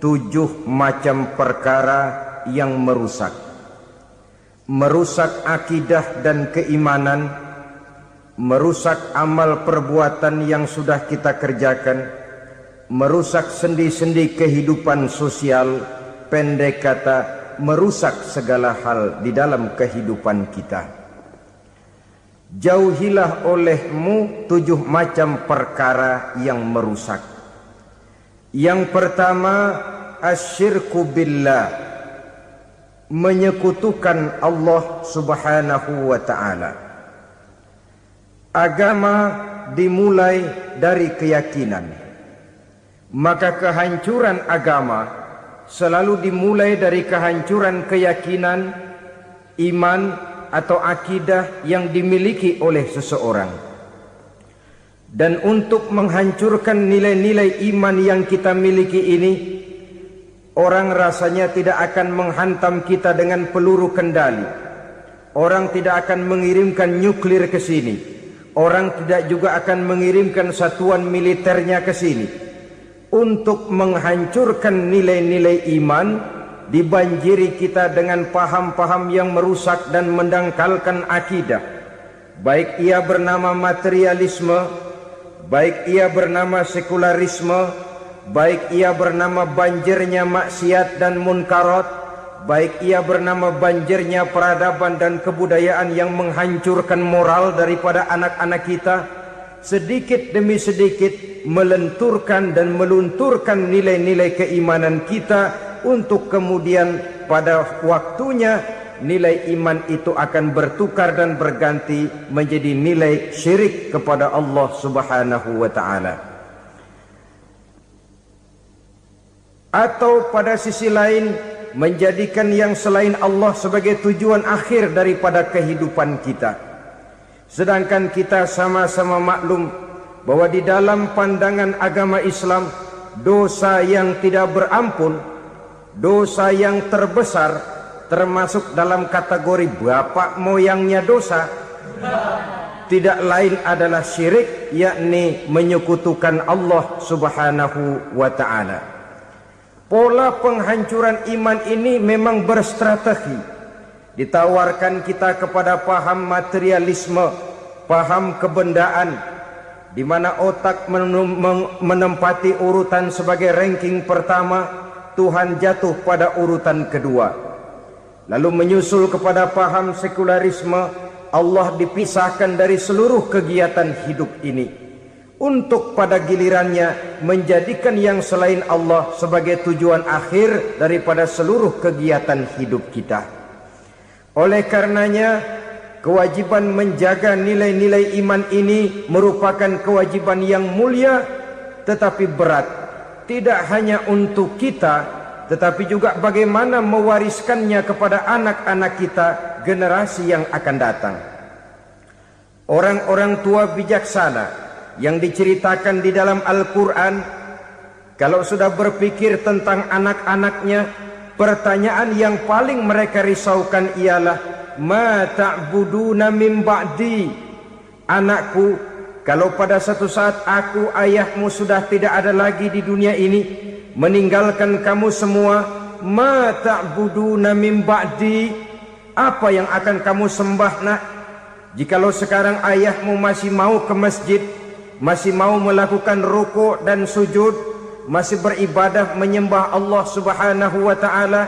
7 macam perkara yang merusak akidah dan keimanan, merusak amal perbuatan yang sudah kita kerjakan, merusak sendi-sendi kehidupan sosial, pendek kata merusak segala hal di dalam kehidupan kita. Jauhilah olehmu 7 macam perkara yang merusak. Yang pertama, asyirku billah, menyekutukan Allah Subhanahu wa ta'ala. Agama dimulai dari keyakinan, maka kehancuran agama selalu dimulai dari kehancuran keyakinan, iman atau akidah yang dimiliki oleh seseorang. Dan untuk menghancurkan nilai-nilai iman yang kita miliki ini, orang rasanya tidak akan menghantam kita dengan peluru kendali. Orang tidak akan mengirimkan nuklir ke sini. Orang tidak juga akan mengirimkan satuan militernya ke sini. Untuk menghancurkan nilai-nilai iman, dibanjiri kita dengan paham-paham yang merusak dan mendangkalkan akidah. Baik ia bernama materialisme, baik ia bernama sekularisme, baik ia bernama banjirnya maksiat dan munkarat, baik ia bernama banjirnya peradaban dan kebudayaan yang menghancurkan moral daripada anak-anak kita, sedikit demi sedikit melenturkan dan melunturkan nilai-nilai keimanan kita, untuk kemudian pada waktunya nilai iman itu akan bertukar dan berganti menjadi nilai syirik kepada Allah Subhanahu wa ta'ala. Atau pada sisi lain, menjadikan yang selain Allah sebagai tujuan akhir daripada kehidupan kita. Sedangkan kita sama-sama maklum bahwa di dalam pandangan agama Islam, dosa yang tidak berampun, dosa yang terbesar, termasuk dalam kategori bapak moyangnya dosa, tidak lain adalah syirik, yakni menyekutukan Allah Subhanahu wa ta'ala. Pola penghancuran iman ini memang berstrategi. Ditawarkan kita kepada paham materialisme, paham kebendaan, di mana otak menempati urutan sebagai ranking pertama, Tuhan jatuh pada urutan kedua. Lalu menyusul kepada paham sekularisme, Allah dipisahkan dari seluruh kegiatan hidup ini, untuk pada gilirannya menjadikan yang selain Allah sebagai tujuan akhir daripada seluruh kegiatan hidup kita. Oleh karenanya, kewajiban menjaga nilai-nilai iman ini merupakan kewajiban yang mulia tetapi berat, tidak hanya untuk kita, tetapi juga bagaimana mewariskannya kepada anak-anak kita, generasi yang akan datang. Orang-orang tua bijaksana yang diceritakan di dalam Al-Quran, kalau sudah berpikir tentang anak-anaknya, pertanyaan yang paling mereka risaukan ialah, ma ta'buduna min ba'di. Anakku, kalau pada satu saat aku, ayahmu sudah tidak ada lagi di dunia ini, meninggalkan kamu semua, ma ta'buduna min ba'di, apa yang akan kamu sembah nak? Jikalau sekarang ayahmu masih mau ke masjid, masih mau melakukan rukuk dan sujud, masih beribadah menyembah Allah Subhanahu wa ta'ala,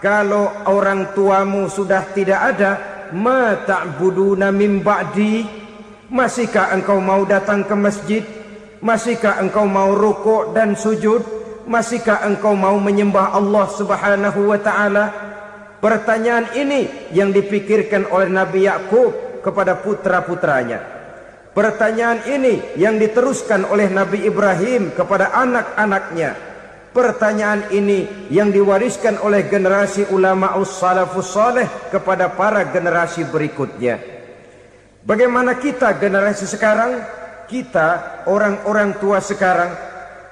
kalau orang tuamu sudah tidak ada, ma ta'buduna min ba'di, masihkah engkau mau datang ke masjid? Masihkah engkau mau rukuk dan sujud? Masihkah engkau mau menyembah Allah Subhanahu wa ta'ala? Pertanyaan ini yang dipikirkan oleh Nabi Yakub kepada putra-putranya. Pertanyaan ini yang diteruskan oleh Nabi Ibrahim kepada anak-anaknya. Pertanyaan ini yang diwariskan oleh generasi ulama salafus saleh kepada para generasi berikutnya. Bagaimana kita generasi sekarang? Kita orang-orang tua sekarang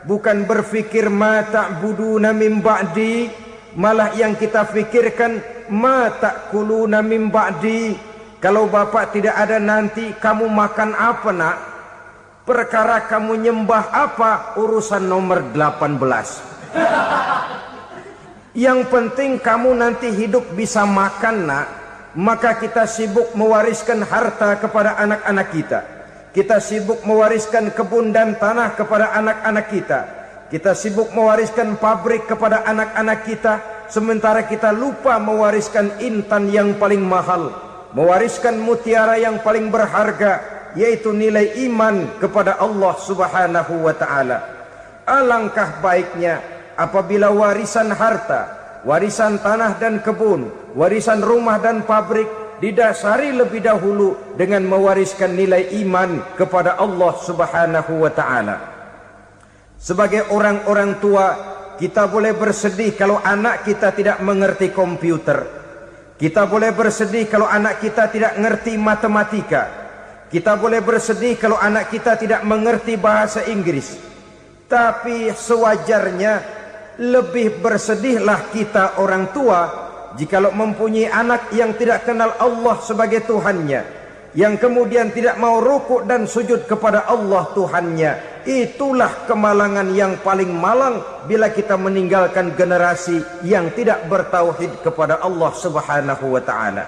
bukan berfikir ma ta'buduna min ba'di, malah yang kita fikirkan ma ta'kuluna min ba'di. Kalau bapak tidak ada nanti kamu makan apa nak? Perkara kamu nyembah apa? Urusan nomor 18. Yang penting kamu nanti hidup bisa makan, nak. Maka kita sibuk mewariskan harta kepada anak-anak kita. Kita sibuk mewariskan kebun dan tanah kepada anak-anak kita. Kita sibuk mewariskan pabrik kepada anak-anak kita, sementara kita lupa mewariskan intan yang paling mahal, mewariskan mutiara yang paling berharga, yaitu nilai iman kepada Allah Subhanahu wa ta'ala. Alangkah baiknya apabila warisan harta, warisan tanah dan kebun, warisan rumah dan pabrik didasari lebih dahulu dengan mewariskan nilai iman kepada Allah Subhanahu wa ta'ala. Sebagai orang-orang tua, kita boleh bersedih kalau anak kita tidak mengerti komputer. Kita boleh bersedih kalau anak kita tidak mengerti matematika. Kita boleh bersedih kalau anak kita tidak mengerti bahasa Inggris. Tapi sewajarnya lebih bersedihlah kita orang tua jikalau mempunyai anak yang tidak kenal Allah sebagai Tuhannya, yang kemudian tidak mau rukuk dan sujud kepada Allah Tuhannya. Itulah kemalangan yang paling malang bila kita meninggalkan generasi yang tidak bertauhid kepada Allah Subhanahu wa ta'ala.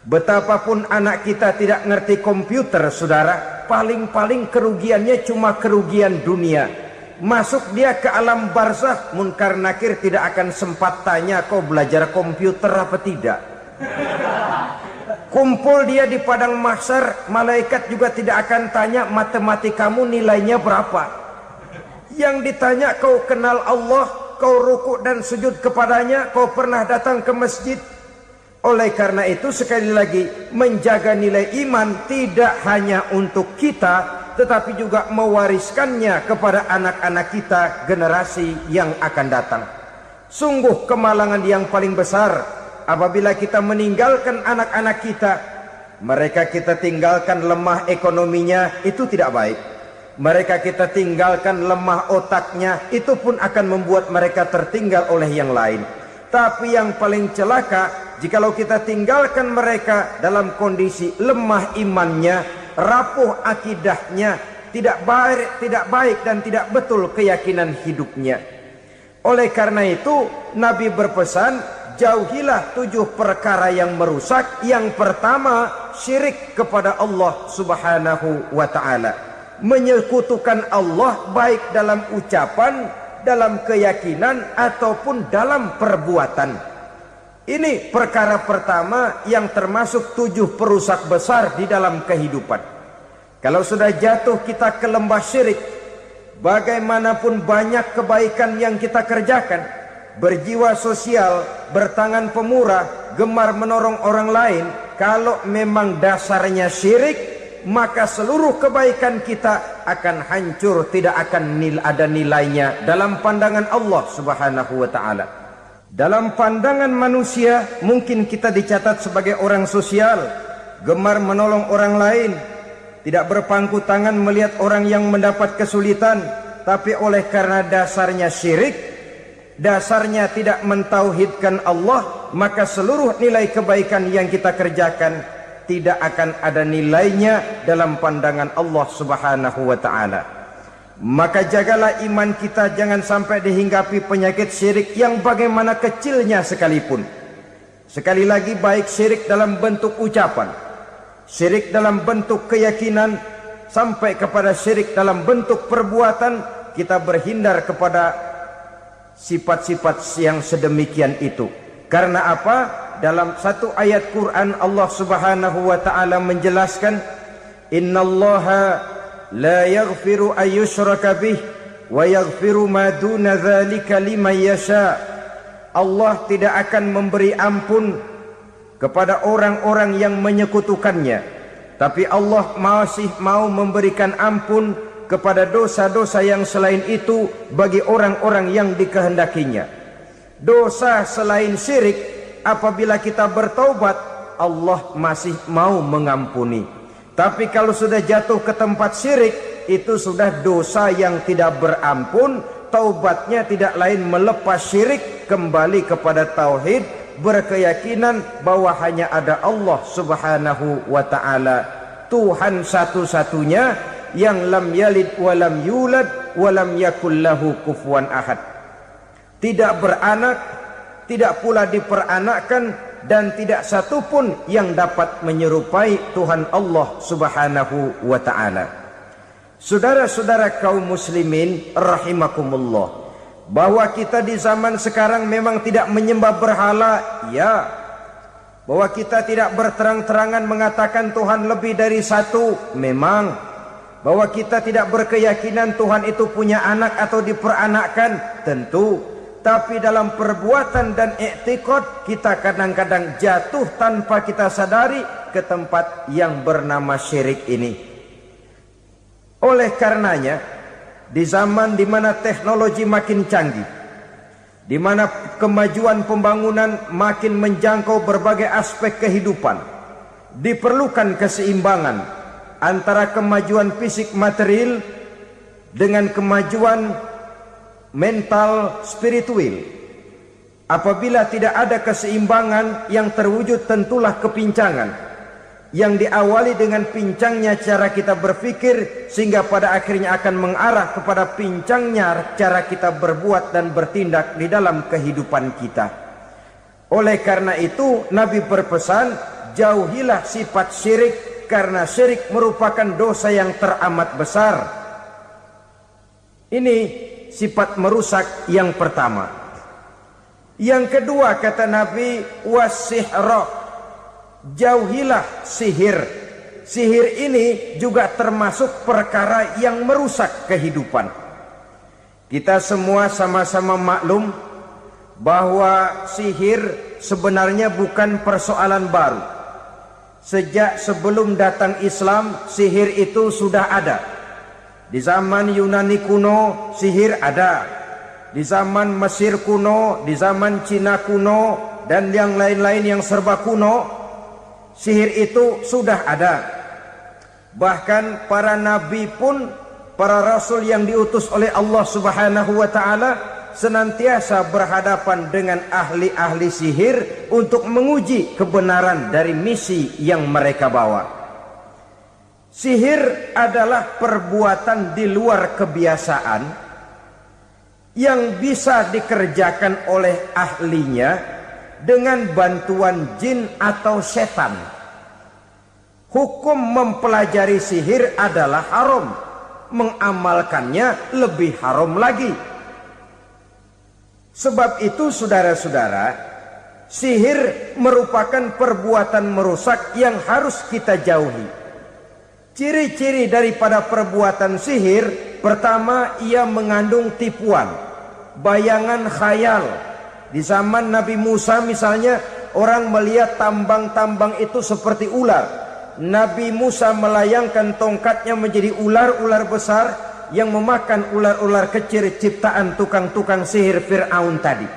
Betapapun anak kita tidak ngerti komputer, saudara, paling-paling kerugiannya cuma kerugian dunia. Masuk dia ke alam barzakh, munkar nakir tidak akan sempat tanya kau belajar komputer apa tidak. Kumpul dia di padang mahsyar, malaikat juga tidak akan tanya matematikamu nilainya berapa. Yang ditanya kau kenal Allah, kau rukuk dan sujud kepadanya, kau pernah datang ke masjid. Oleh karena itu sekali lagi, menjaga nilai iman tidak hanya untuk kita, tetapi juga mewariskannya kepada anak-anak kita, generasi yang akan datang. Sungguh kemalangan yang paling besar apabila kita meninggalkan anak-anak kita. Mereka kita tinggalkan lemah ekonominya, itu tidak baik. Mereka kita tinggalkan lemah otaknya, itu pun akan membuat mereka tertinggal oleh yang lain. Tapi yang paling celaka, jikalau kita tinggalkan mereka dalam kondisi lemah imannya, rapuh akidahnya, tidak baik dan tidak betul keyakinan hidupnya. Oleh karena itu Nabi berpesan, jauhilah 7 perkara yang merusak. Yang pertama, syirik kepada Allah Subhanahu wa ta'ala. Menyekutukan Allah baik dalam ucapan, dalam keyakinan, ataupun dalam perbuatan. Ini perkara pertama yang termasuk 7 perusak besar di dalam kehidupan. Kalau sudah jatuh kita ke lembah syirik, bagaimanapun banyak kebaikan yang kita kerjakan, berjiwa sosial, bertangan pemurah, gemar menolong orang lain, kalau memang dasarnya syirik, maka seluruh kebaikan kita akan hancur, tidak akan ada nilainya dalam pandangan Allah Subhanahu wa ta'ala. Dalam pandangan manusia, mungkin kita dicatat sebagai orang sosial, gemar menolong orang lain, tidak berpangku tangan melihat orang yang mendapat kesulitan, tapi oleh karena dasarnya syirik, dasarnya tidak mentauhidkan Allah, maka seluruh nilai kebaikan yang kita kerjakan tidak akan ada nilainya dalam pandangan Allah Subhanahu wa ta'ala. Maka jagalah iman kita jangan sampai dihinggapi penyakit syirik yang bagaimana kecilnya sekalipun. Sekali lagi, baik syirik dalam bentuk ucapan, syirik dalam bentuk keyakinan, sampai kepada syirik dalam bentuk perbuatan, kita berhindar kepada sifat-sifat yang sedemikian itu. Karena apa? Dalam satu ayat Quran Allah Subhanahu wa ta'ala menjelaskan, innallaha la yaghfiru ayyushraka bih wa yaghfiru ma duna dzalika liman yasha. Allah tidak akan memberi ampun kepada orang-orang yang menyekutukannya, tapi Allah masih mau memberikan ampun kepada dosa-dosa yang selain itu bagi orang-orang yang dikehendakinya. Dosa selain syirik, apabila kita bertaubat, Allah masih mau mengampuni. Tapi kalau sudah jatuh ke tempat syirik, itu sudah dosa yang tidak berampun. Taubatnya tidak lain melepas syirik, kembali kepada tauhid, berkeyakinan bahwa hanya ada Allah Subhanahu wa ta'ala, Tuhan satu-satunya, yang lam yalid walam yulad walam yakul lahu kufuwan ahad. Tidak beranak, tidak pula diperanakkan, dan tidak satu pun yang dapat menyerupai Tuhan Allah Subhanahu wa ta'ala. Saudara-saudara kaum muslimin rahimakumullah, bahwa kita di zaman sekarang memang tidak menyembah berhala, ya. Bahwa kita tidak berterang-terangan mengatakan Tuhan lebih dari satu, memang. Bahwa kita tidak berkeyakinan Tuhan itu punya anak atau diperanakkan, tentu. Tapi dalam perbuatan dan i'tiqad kita kadang-kadang jatuh tanpa kita sadari ke tempat yang bernama syirik ini. Oleh karenanya, di zaman di mana teknologi makin canggih, di mana kemajuan pembangunan makin menjangkau berbagai aspek kehidupan, diperlukan keseimbangan antara kemajuan fisik material dengan kemajuan mental spiritual. Apabila tidak ada keseimbangan, yang terwujud tentulah kepincangan, yang diawali dengan pincangnya cara kita berpikir, sehingga pada akhirnya akan mengarah kepada pincangnya cara kita berbuat dan bertindak di dalam kehidupan kita. Oleh karena itu Nabi berpesan, jauhilah sifat syirik, karena syirik merupakan dosa yang teramat besar. Ini sifat merusak yang pertama. Yang kedua kata Nabi, wasihra, jauhilah sihir. Sihir ini juga termasuk perkara yang merusak kehidupan. Kita semua sama-sama maklum bahwa sihir sebenarnya bukan persoalan baru. Sejak sebelum datang Islam, sihir itu sudah ada. Di zaman Yunani kuno, sihir ada. Di zaman Mesir kuno, di zaman Cina kuno, dan yang lain-lain yang serba kuno, sihir itu sudah ada. Bahkan para nabi pun, para rasul yang diutus oleh Allah Subhanahu wa ta'ala, senantiasa berhadapan dengan ahli-ahli sihir untuk menguji kebenaran dari misi yang mereka bawa. Sihir adalah perbuatan di luar kebiasaan yang bisa dikerjakan oleh ahlinya dengan bantuan jin atau setan. Hukum mempelajari sihir adalah haram, mengamalkannya lebih haram lagi. Sebab itu saudara-saudara, sihir merupakan perbuatan merusak yang harus kita jauhi. Ciri-ciri daripada perbuatan sihir, pertama, ia mengandung tipuan, bayangan khayal. Di zaman Nabi Musa misalnya, orang melihat tambang-tambang itu seperti ular. Nabi Musa melayangkan tongkatnya menjadi ular-ular besar yang memakan ular-ular kecil ciptaan tukang-tukang sihir Fir'aun tadi.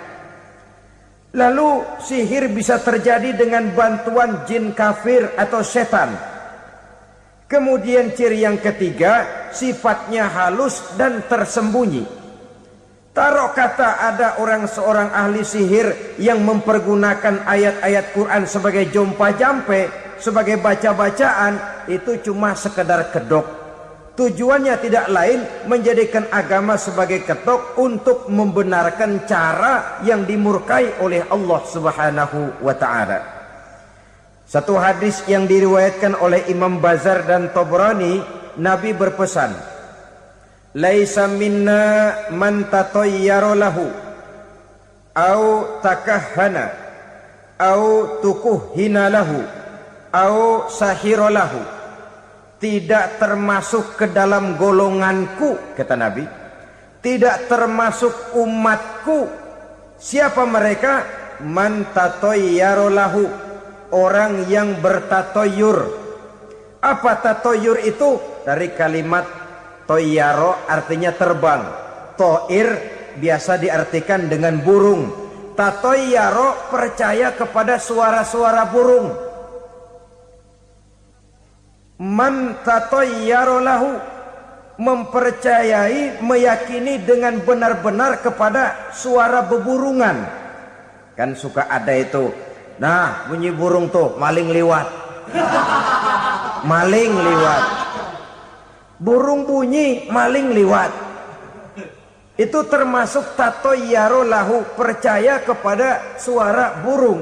Lalu sihir bisa terjadi dengan bantuan jin kafir atau setan. Kemudian ciri yang ketiga, sifatnya halus dan tersembunyi. Taruh kata ada seorang ahli sihir yang mempergunakan ayat-ayat Quran sebagai jompa-jampe, sebagai baca-bacaan, itu cuma sekedar kedok. Tujuannya tidak lain menjadikan agama sebagai ketok untuk membenarkan cara yang dimurkai oleh Allah Subhanahu wa ta'ala. Satu hadis yang diriwayatkan oleh Imam Bazar dan Tabrani, Nabi berpesan, laisa minna man tatayyara lahu au takahhana au tukuhhina lahu au sahira lahu. Tidak termasuk ke dalam golonganku, kata Nabi. Tidak termasuk umatku. Siapa mereka? Man tatayyara lahu, orang yang bertatoyur. Apa tatoyur itu? Dari kalimat toyaro, artinya terbang. Toir biasa diartikan dengan burung. Tatoyaro percaya kepada suara-suara burung. Man tatayyara lahu, mempercayai, meyakini dengan benar-benar kepada suara beburungan. Kan suka ada itu, nah bunyi burung tuh, maling liwat. Maling liwat. Burung bunyi, maling liwat. Itu termasuk tatoyaro lahu, percaya kepada suara burung.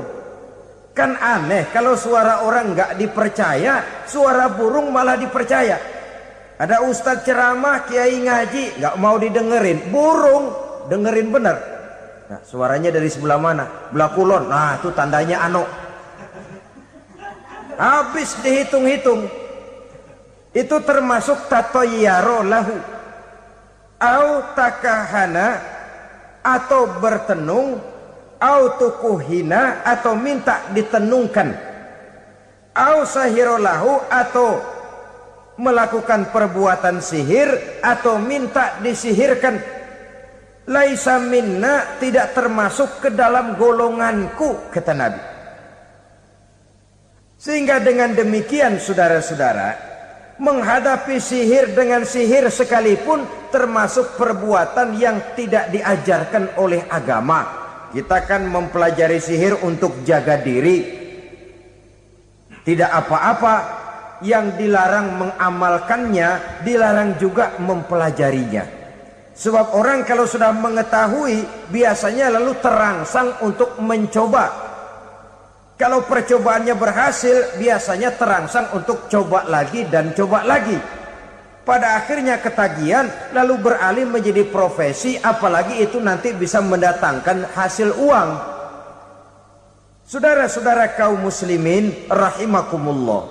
Kan aneh kalau suara orang nggak dipercaya, suara burung malah dipercaya. Ada ustadz ceramah, kiai ngaji, nggak mau didengerin, burung dengerin bener. Nah, suaranya dari sebelah mana? Belah kulon. Nah, itu tandanya ano. Habis dihitung-hitung. Itu termasuk tatoyaro lahu. Au takahana, atau bertenung, au tukuhina, atau minta ditenungkan, au sahirolahu, atau melakukan perbuatan sihir, atau minta disihirkan. Laisa minna, tidak termasuk ke dalam golonganku, kata Nabi. Sehingga dengan demikian saudara-saudara, menghadapi sihir dengan sihir sekalipun termasuk perbuatan yang tidak diajarkan oleh agama. Kita kan mempelajari sihir untuk jaga diri. Tidak apa-apa, yang dilarang mengamalkannya, dilarang juga mempelajarinya. Sebab orang kalau sudah mengetahui, biasanya lalu terangsang untuk mencoba. Kalau percobaannya berhasil, biasanya terangsang untuk coba lagi dan coba lagi. Pada akhirnya ketagihan, lalu beralih menjadi profesi, apalagi itu nanti bisa mendatangkan hasil uang. Saudara-saudara kaum muslimin rahimakumullah,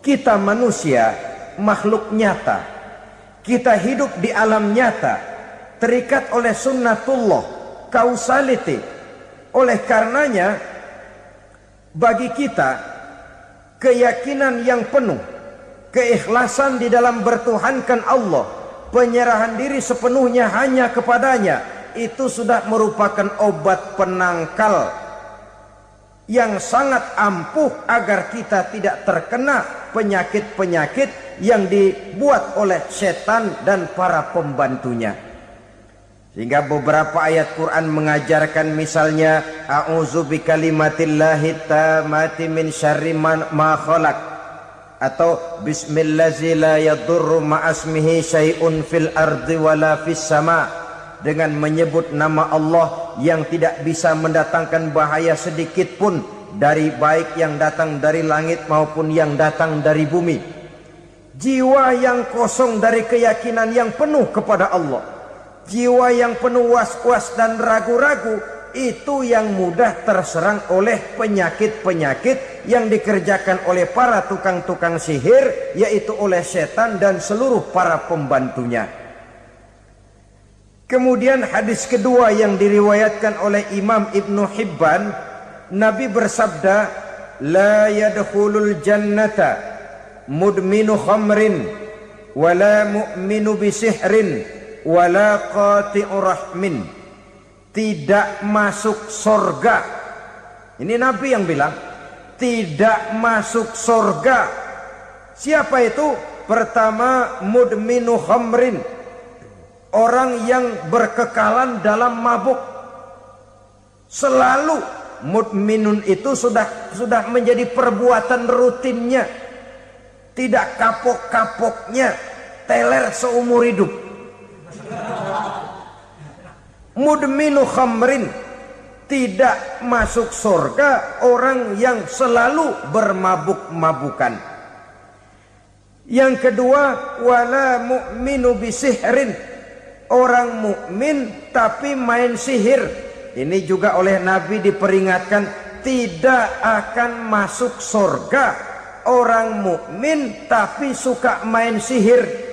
kita manusia makhluk nyata. Kita hidup di alam nyata, terikat oleh sunnatullah, causality. Oleh karenanya, bagi kita keyakinan yang penuh, keikhlasan di dalam bertuhankan Allah, penyerahan diri sepenuhnya hanya kepadanya, itu sudah merupakan obat penangkal yang sangat ampuh agar kita tidak terkena penyakit-penyakit yang dibuat oleh setan dan para pembantunya. Sehingga beberapa ayat Quran mengajarkan, misalnya a'udzu bikalimatillahi tammati min syarri ma khalaq, atau bismillazi la yadurru ma'asmihi syai'un fil ardi wala fis sama, dengan menyebut nama Allah yang tidak bisa mendatangkan bahaya sedikit pun dari baik yang datang dari langit maupun yang datang dari bumi. Jiwa yang kosong dari keyakinan yang penuh kepada Allah, jiwa yang penuh was-was dan ragu-ragu, itu yang mudah terserang oleh penyakit-penyakit yang dikerjakan oleh para tukang-tukang sihir, yaitu oleh setan dan seluruh para pembantunya. Kemudian hadis kedua yang diriwayatkan oleh Imam Ibnu Hibban, Nabi bersabda, la yadkhulul jannata mudminu khamrin wala mu'minu bisihrin wala qati'u rahmin. Tidak masuk surga. Ini Nabi yang bilang, tidak masuk surga. Siapa itu? Pertama, mudminu khamrin, orang yang berkekalan dalam mabuk. Selalu mudminun itu sudah menjadi perbuatan rutinnya, tidak kapok-kapoknya, teler seumur hidup. Mudminu khamrin, tidak masuk surga orang yang selalu bermabuk-mabukan. Yang kedua, wala mu'minu bisihrin, orang mukmin tapi main sihir. Ini juga oleh Nabi diperingatkan, tidak akan masuk surga orang mukmin tapi suka main sihir.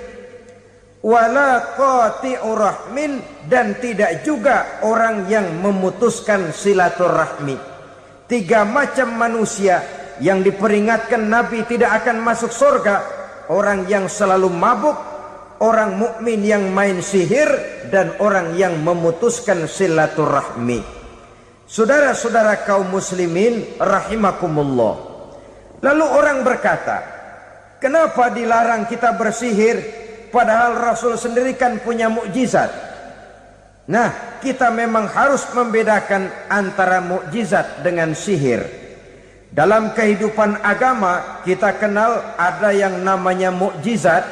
Wala qati'u rahmin, dan tidak juga orang yang memutuskan silaturahmi. Tiga macam manusia yang diperingatkan Nabi tidak akan masuk surga: orang yang selalu mabuk, orang mukmin yang main sihir, dan orang yang memutuskan silaturahmi. Saudara-saudara kaum muslimin rahimakumullah. Lalu orang berkata, kenapa dilarang kita bersihir? Padahal Rasul sendiri kan punya mukjizat. Nah, kita memang harus membedakan antara mukjizat dengan sihir. Dalam kehidupan agama kita kenal ada yang namanya mukjizat,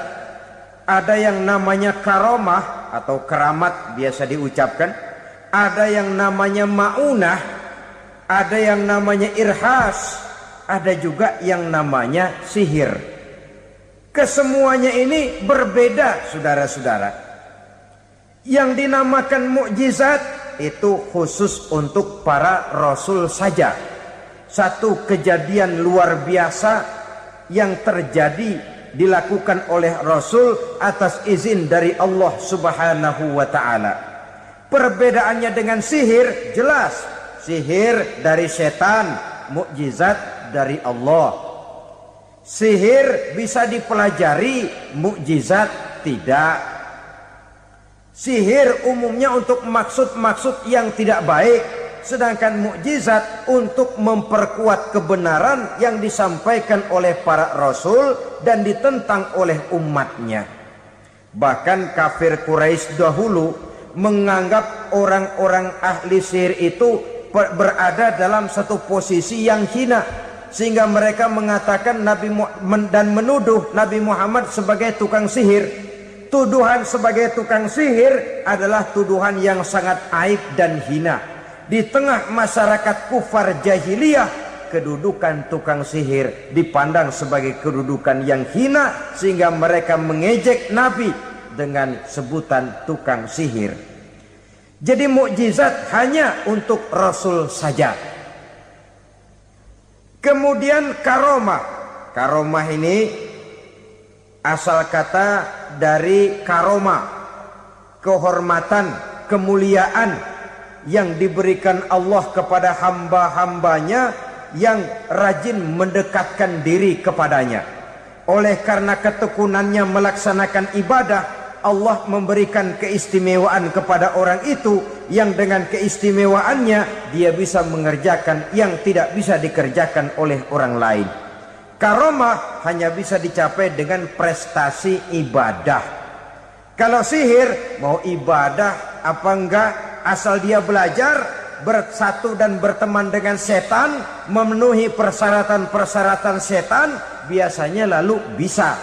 Ada yang namanya karomah atau keramat biasa diucapkan. Ada yang namanya maunah. Ada yang namanya irhas. Ada juga yang namanya sihir. Kesemuanya ini berbeda, saudara-saudara. Yang dinamakan mukjizat itu khusus untuk para rasul saja. Satu kejadian luar biasa yang terjadi dilakukan oleh Rasul atas izin dari Allah Subhanahu wa ta'ala. Perbedaannya dengan sihir jelas. Sihir dari setan, mukjizat dari Allah. Sihir bisa dipelajari, mukjizat tidak. Sihir umumnya untuk maksud-maksud yang tidak baik, sedangkan mukjizat untuk memperkuat kebenaran yang disampaikan oleh para rasul dan ditentang oleh umatnya. Bahkan kafir Quraisy dahulu menganggap orang-orang ahli sihir itu berada dalam satu posisi yang hina, sehingga mereka mengatakan dan menuduh Nabi Muhammad sebagai tukang sihir. Tuduhan sebagai tukang sihir adalah tuduhan yang sangat aib dan hina. Di tengah masyarakat kufar jahiliyah, kedudukan tukang sihir dipandang sebagai kedudukan yang hina, sehingga mereka mengejek Nabi dengan sebutan tukang sihir. Jadi mukjizat hanya untuk Rasul saja. Kemudian karomah. Karomah ini asal kata dari karomah, kehormatan, kemuliaan yang diberikan Allah kepada hamba-hambanya yang rajin mendekatkan diri kepadanya. Oleh karena ketekunannya melaksanakan ibadah, Allah memberikan keistimewaan kepada orang itu, yang dengan keistimewaannya dia bisa mengerjakan yang tidak bisa dikerjakan oleh orang lain. Karomah hanya bisa dicapai dengan prestasi ibadah. Kalau sihir, mau ibadah apa enggak, asal dia belajar, bersatu dan berteman dengan setan, memenuhi persyaratan-persyaratan setan, biasanya lalu bisa.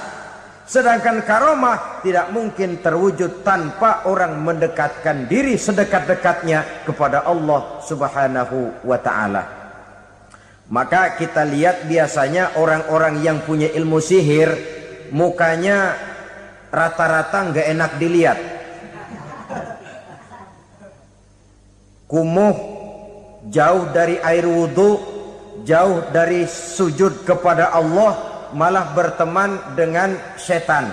Sedangkan karomah tidak mungkin terwujud tanpa orang mendekatkan diri sedekat-dekatnya kepada Allah Subhanahu wa ta'ala. Maka kita lihat biasanya orang-orang yang punya ilmu sihir, mukanya rata-rata nggak enak dilihat. Kumuh, jauh dari air wudhu, jauh dari sujud kepada Allah, malah berteman dengan setan,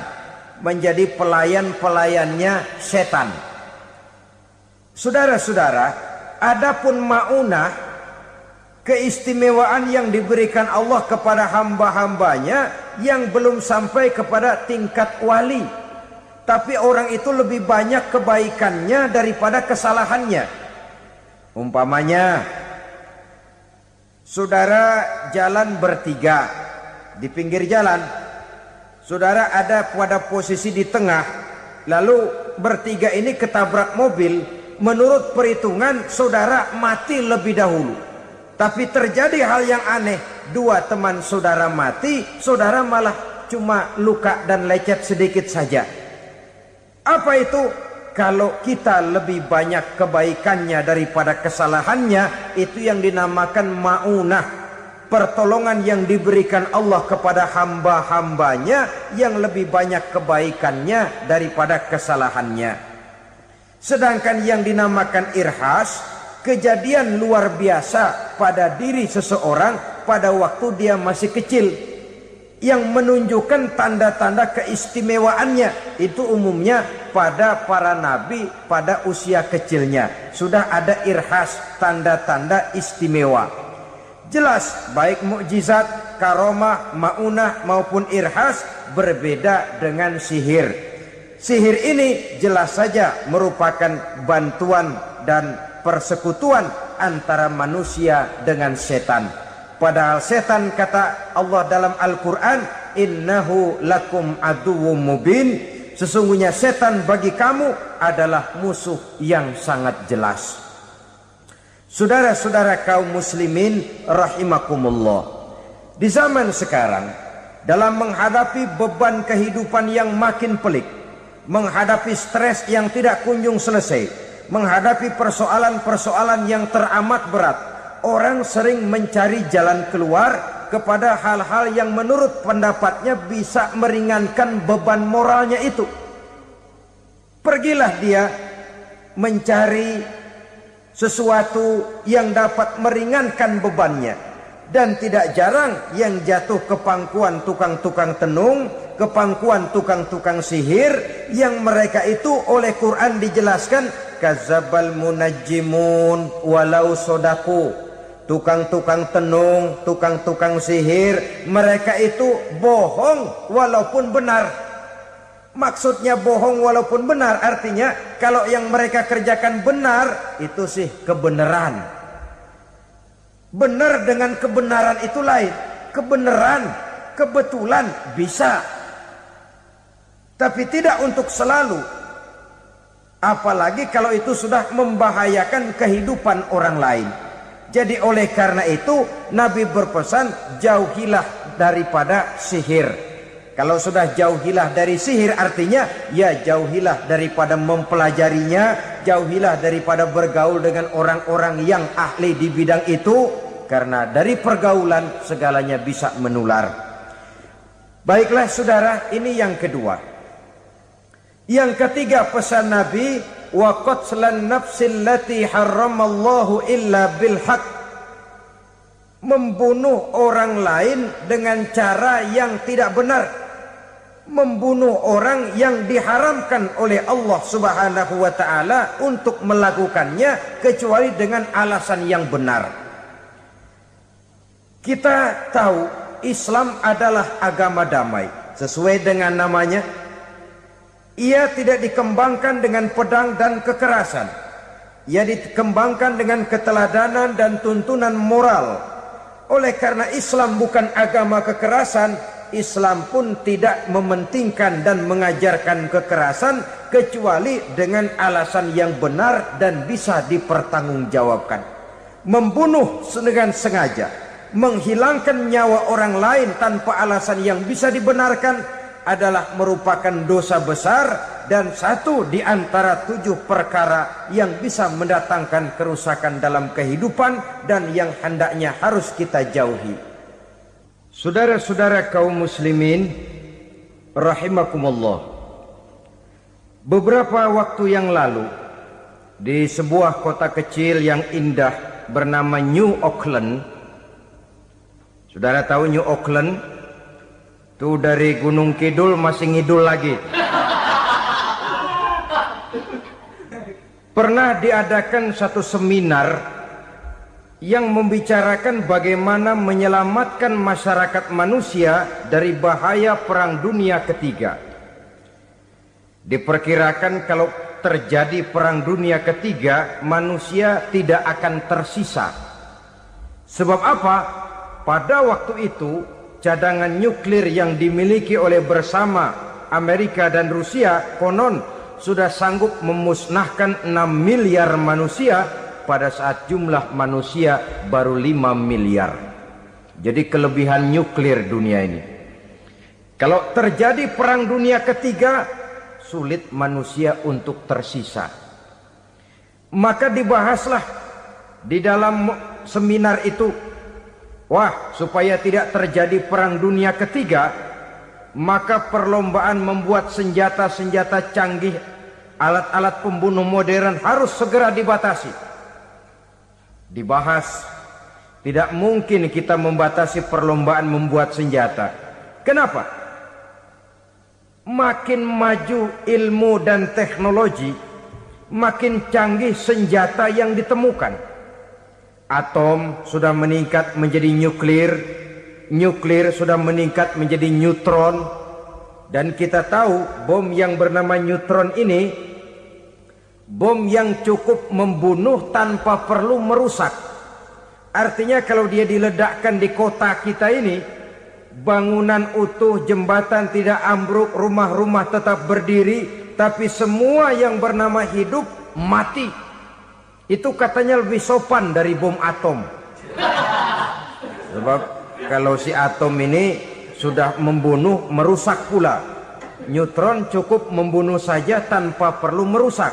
menjadi pelayan-pelayannya setan. Saudara-saudara, adapun maunah, keistimewaan yang diberikan Allah kepada hamba-hambanya yang belum sampai kepada tingkat wali, tapi orang itu lebih banyak kebaikannya daripada kesalahannya. Umpamanya, saudara jalan bertiga di pinggir jalan, saudara ada pada posisi di tengah, lalu bertiga ini ketabrak mobil. Menurut perhitungan saudara mati lebih dahulu. Tapi terjadi hal yang aneh, dua teman saudara mati, saudara malah cuma luka dan lecet sedikit saja. Apa itu? Kalau kita lebih banyak kebaikannya daripada kesalahannya, itu yang dinamakan maunah, pertolongan yang diberikan Allah kepada hamba-hambanya yang lebih banyak kebaikannya daripada kesalahannya. Sedangkan yang dinamakan irhas, kejadian luar biasa pada diri seseorang pada waktu dia masih kecil, yang menunjukkan tanda-tanda keistimewaannya. Itu umumnya pada para nabi pada usia kecilnya sudah ada irhas, tanda-tanda istimewa. Jelas baik mukjizat, karomah, maunah maupun irhas berbeda dengan sihir. Sihir ini jelas saja merupakan bantuan dan persekutuan antara manusia dengan setan. Padahal setan, kata Allah dalam Al-Quran, innahu lakum aduwwum mubin, sesungguhnya setan bagi kamu adalah musuh yang sangat jelas. Saudara-saudara kaum muslimin rahimakumullah, di zaman sekarang dalam menghadapi beban kehidupan yang makin pelik, menghadapi stres yang tidak kunjung selesai, menghadapi persoalan-persoalan yang teramat berat, orang sering mencari jalan keluar kepada hal-hal yang menurut pendapatnya bisa meringankan beban moralnya itu. Pergilah dia mencari sesuatu yang dapat meringankan bebannya. Dan tidak jarang yang jatuh ke pangkuan tukang-tukang tenung, ke pangkuan tukang-tukang sihir, yang mereka itu oleh Quran dijelaskan kadzabal munajjimun walau sodaku. Tukang-tukang tenung, tukang-tukang sihir, mereka itu bohong walaupun benar. Maksudnya bohong walaupun benar artinya kalau yang mereka kerjakan benar, itu sih kebenaran. Benar dengan kebenaran itu lain. Kebenaran, kebetulan bisa, tapi tidak untuk selalu. Apalagi kalau itu sudah membahayakan kehidupan orang lain. Jadi oleh karena itu Nabi berpesan, jauhilah daripada sihir. Kalau sudah jauhilah dari sihir artinya ya jauhilah daripada mempelajarinya, jauhilah daripada bergaul dengan orang-orang yang ahli di bidang itu, karena dari pergaulan segalanya bisa menular. Baiklah saudara, ini yang kedua. Yang ketiga pesan Nabi, wa qatlan nafsil lati harramallahu illa bil haq. Membunuh orang lain dengan cara yang tidak benar. Membunuh orang yang diharamkan oleh Allah Subhanahu wa taala untuk melakukannya kecuali dengan alasan yang benar. Kita tahu Islam adalah agama damai. Sesuai dengan namanya, ia tidak dikembangkan dengan pedang dan kekerasan. Ia dikembangkan dengan keteladanan dan tuntunan moral. Oleh karena Islam bukan agama kekerasan, Islam pun tidak mementingkan dan mengajarkan kekerasan kecuali dengan alasan yang benar dan bisa dipertanggungjawabkan. Membunuh dengan sengaja, menghilangkan nyawa orang lain tanpa alasan yang bisa dibenarkan adalah merupakan dosa besar dan satu di antara 7 perkara yang bisa mendatangkan kerusakan dalam kehidupan dan yang hendaknya harus kita jauhi. Saudara-saudara kaum muslimin rahimakumullah, beberapa waktu yang lalu di sebuah kota kecil yang indah bernama New Auckland. Saudara tahu New Auckland? Itu dari Gunung Kidul masih ngidul lagi. Pernah diadakan satu seminar yang membicarakan bagaimana menyelamatkan masyarakat manusia dari bahaya Perang Dunia Ketiga. Diperkirakan kalau terjadi Perang Dunia Ketiga, manusia tidak akan tersisa. Sebab apa? Pada waktu itu cadangan nuklir yang dimiliki oleh bersama Amerika dan Rusia konon sudah sanggup memusnahkan 6 miliar manusia pada saat jumlah manusia baru 5 miliar. Jadi kelebihan nuklir dunia ini. Kalau terjadi Perang Dunia Ketiga, sulit manusia untuk tersisa. Maka dibahaslah di dalam seminar itu, wah, supaya tidak terjadi Perang Dunia Ketiga, maka perlombaan membuat senjata-senjata canggih, alat-alat pembunuh modern harus segera dibatasi. Dibahas, tidak mungkin kita membatasi perlombaan membuat senjata. Kenapa? Makin maju ilmu dan teknologi, makin canggih senjata yang ditemukan. Atom sudah meningkat menjadi nuklir, nuklir sudah meningkat menjadi neutron, dan kita tahu bom yang bernama neutron ini bom yang cukup membunuh tanpa perlu merusak. Artinya kalau dia diledakkan di kota kita ini, bangunan utuh, jembatan tidak ambruk, rumah-rumah tetap berdiri, tapi semua yang bernama hidup mati. Itu katanya lebih sopan dari bom atom. Sebab kalau si atom ini sudah membunuh, merusak pula. Neutron cukup membunuh saja tanpa perlu merusak.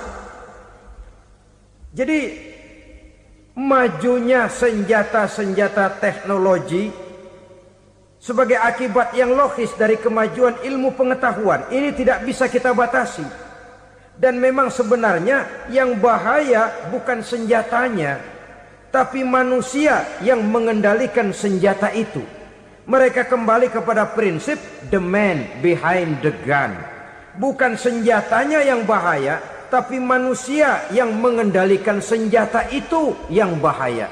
Jadi majunya senjata-senjata teknologi sebagai akibat yang logis dari kemajuan ilmu pengetahuan ini tidak bisa kita batasi. Dan memang sebenarnya yang bahaya bukan senjatanya, tapi manusia yang mengendalikan senjata itu. Mereka kembali kepada prinsip the man behind the gun. Bukan senjatanya yang bahaya, tapi manusia yang mengendalikan senjata itu yang bahaya.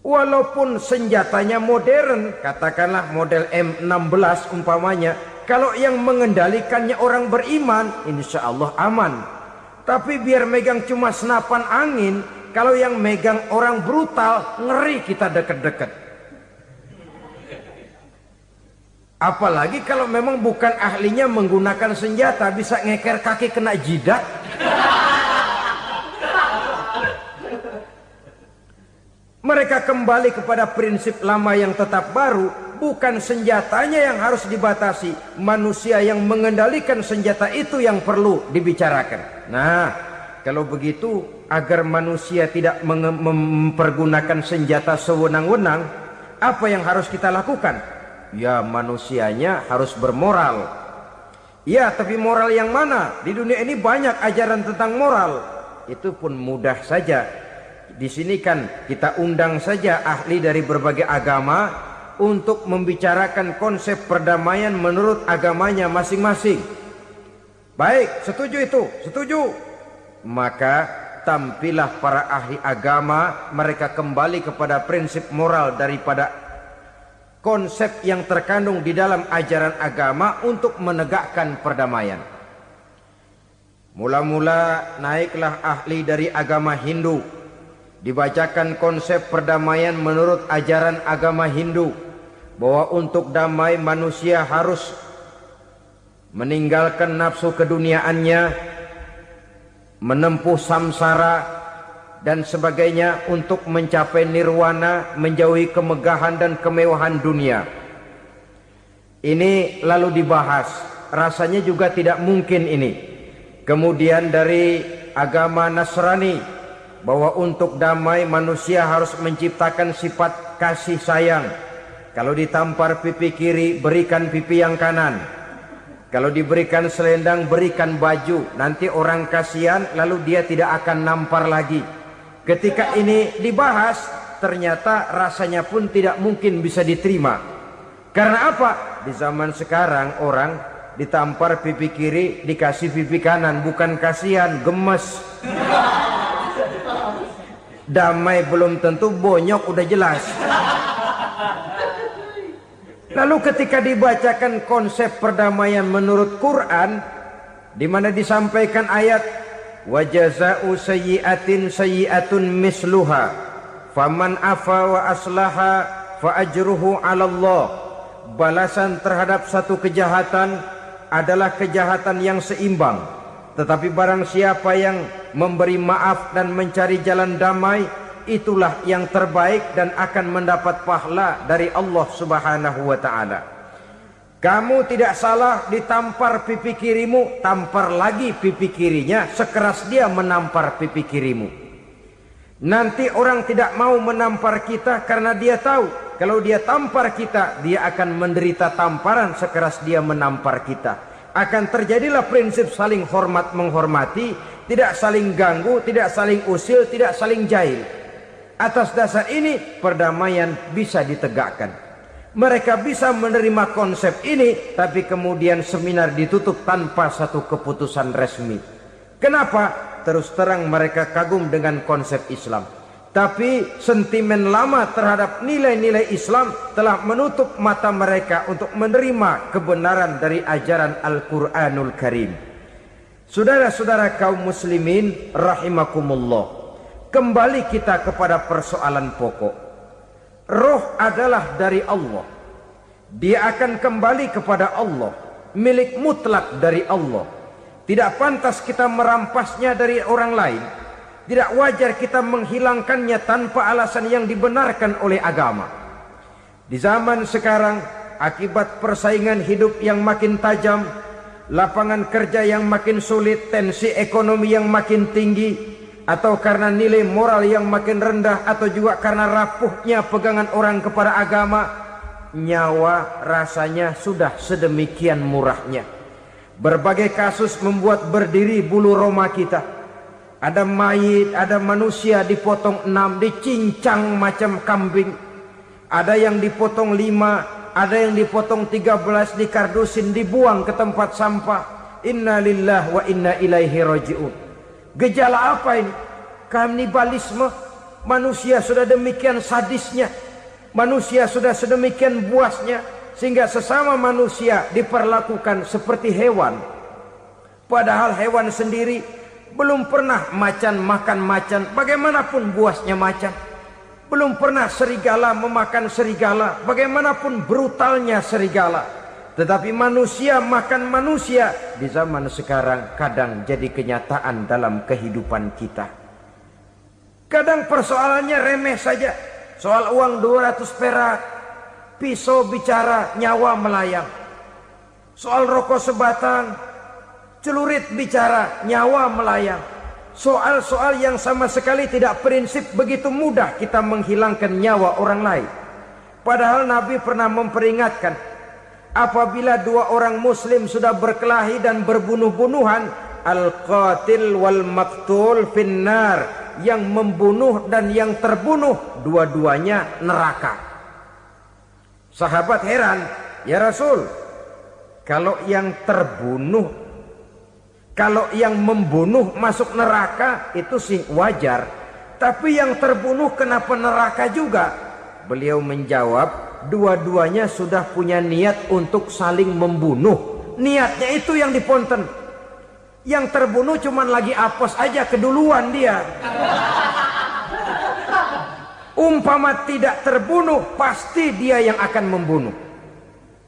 Walaupun senjatanya modern, katakanlah model M16 umpamanya, kalau yang mengendalikannya orang beriman, insya Allah aman. Tapi biar megang cuma senapan angin, kalau yang megang orang brutal, ngeri kita deket-deket. Apalagi kalau memang bukan ahlinya menggunakan senjata, bisa ngeker kaki kena jidat. Mereka kembali kepada prinsip lama yang tetap baru. Bukan senjatanya yang harus dibatasi, manusia yang mengendalikan senjata itu yang perlu dibicarakan. Nah, kalau begitu, agar manusia tidak mempergunakan senjata sewenang-wenang, apa yang harus kita lakukan? Ya, manusianya harus bermoral. Ya, tapi moral yang mana? Di dunia ini banyak ajaran tentang moral. Itu pun mudah saja. Di sini kan kita undang saja ahli dari berbagai agama untuk membicarakan konsep perdamaian menurut agamanya masing-masing. Baik, setuju itu? Setuju. Maka tampillah para ahli agama, mereka kembali kepada prinsip moral daripada konsep yang terkandung di dalam ajaran agama untuk menegakkan perdamaian. Mula-mula naiklah ahli dari agama Hindu, dibacakan konsep perdamaian menurut ajaran agama Hindu, bahwa untuk damai manusia harus meninggalkan nafsu keduniaannya, menempuh samsara dan sebagainya untuk mencapai nirwana, menjauhi kemegahan dan kemewahan dunia. Ini lalu dibahas, rasanya juga tidak mungkin ini. Kemudian dari agama Nasrani, bahwa untuk damai manusia harus menciptakan sifat kasih sayang. Kalau ditampar pipi kiri, berikan pipi yang kanan. Kalau diberikan selendang, berikan baju. Nanti orang kasihan, lalu dia tidak akan nampar lagi. Ketika ini dibahas, ternyata rasanya pun tidak mungkin bisa diterima. Karena apa? Di zaman sekarang orang ditampar pipi kiri, dikasih pipi kanan. Bukan kasihan, gemes. Damai belum tentu, bonyok udah jelas. Lalu ketika dibacakan konsep perdamaian menurut Quran, di mana disampaikan ayat wa jazaa'u sayyi'atin sayyi'atun misluha faman afa wa aslaha fa ajruhu 'ala Allah. Balasan terhadap satu kejahatan adalah kejahatan yang seimbang, tetapi barang siapa yang memberi maaf dan mencari jalan damai, itulah yang terbaik dan akan mendapat pahala dari Allah Subhanahu wa taala. Kamu tidak salah ditampar pipi kirimu, tampar lagi pipi kirinya sekeras dia menampar pipi kirimu. Nanti orang tidak mau menampar kita karena dia tahu kalau dia tampar kita, dia akan menderita tamparan sekeras dia menampar kita. Akan terjadilah prinsip saling hormat menghormati, tidak saling ganggu, tidak saling usil, tidak saling jahil. Atas dasar ini perdamaian bisa ditegakkan. Mereka bisa menerima konsep ini, tapi kemudian seminar ditutup tanpa satu keputusan resmi. Kenapa? Terus terang mereka kagum dengan konsep Islam, tapi sentimen lama terhadap nilai-nilai Islam telah menutup mata mereka untuk menerima kebenaran dari ajaran Al-Quranul Karim. Saudara-saudara kaum muslimin rahimakumullah, kembali kita kepada persoalan pokok. Roh adalah dari Allah. Dia akan kembali kepada Allah, milik mutlak dari Allah. Tidak pantas kita merampasnya dari orang lain. Tidak wajar kita menghilangkannya tanpa alasan yang dibenarkan oleh agama. Di zaman sekarang akibat persaingan hidup yang makin tajam, lapangan kerja yang makin sulit, tensi ekonomi yang makin tinggi, atau karena nilai moral yang makin rendah, atau juga karena rapuhnya pegangan orang kepada agama, nyawa rasanya sudah sedemikian murahnya. Berbagai kasus membuat berdiri bulu roma kita. Ada mayit, ada manusia dipotong 6, dicincang macam kambing. Ada yang dipotong 5, ada yang dipotong 13, dikardusin, dibuang ke tempat sampah. Inna lillahi wa inna ilaihi raji'un. Gejala apa ini? Kanibalisme. Manusia sudah demikian sadisnya, manusia sudah sedemikian buasnya, sehingga sesama manusia diperlakukan seperti hewan. Padahal hewan sendiri belum pernah macan makan macan, bagaimanapun buasnya macan. Belum pernah serigala memakan serigala, bagaimanapun brutalnya serigala. Tetapi manusia makan manusia di zaman sekarang kadang jadi kenyataan dalam kehidupan kita. Kadang persoalannya remeh saja. Soal uang 200 perak, pisau bicara, nyawa melayang. Soal rokok sebatang, celurit bicara, nyawa melayang. Soal-soal yang sama sekali tidak prinsip, begitu mudah kita menghilangkan nyawa orang lain. Padahal Nabi pernah memperingatkan, apabila dua orang muslim sudah berkelahi dan berbunuh-bunuhan, al-qatil wal maktul finnar, yang membunuh dan yang terbunuh dua-duanya neraka. Sahabat heran, ya Rasul, kalau yang terbunuh, kalau yang membunuh masuk neraka itu sih wajar, tapi yang terbunuh kenapa neraka juga? Beliau menjawab, dua-duanya sudah punya niat untuk saling membunuh. Niatnya itu yang diponten. Yang terbunuh cuman lagi apes aja, keduluan dia. Umpama tidak terbunuh, pasti dia yang akan membunuh.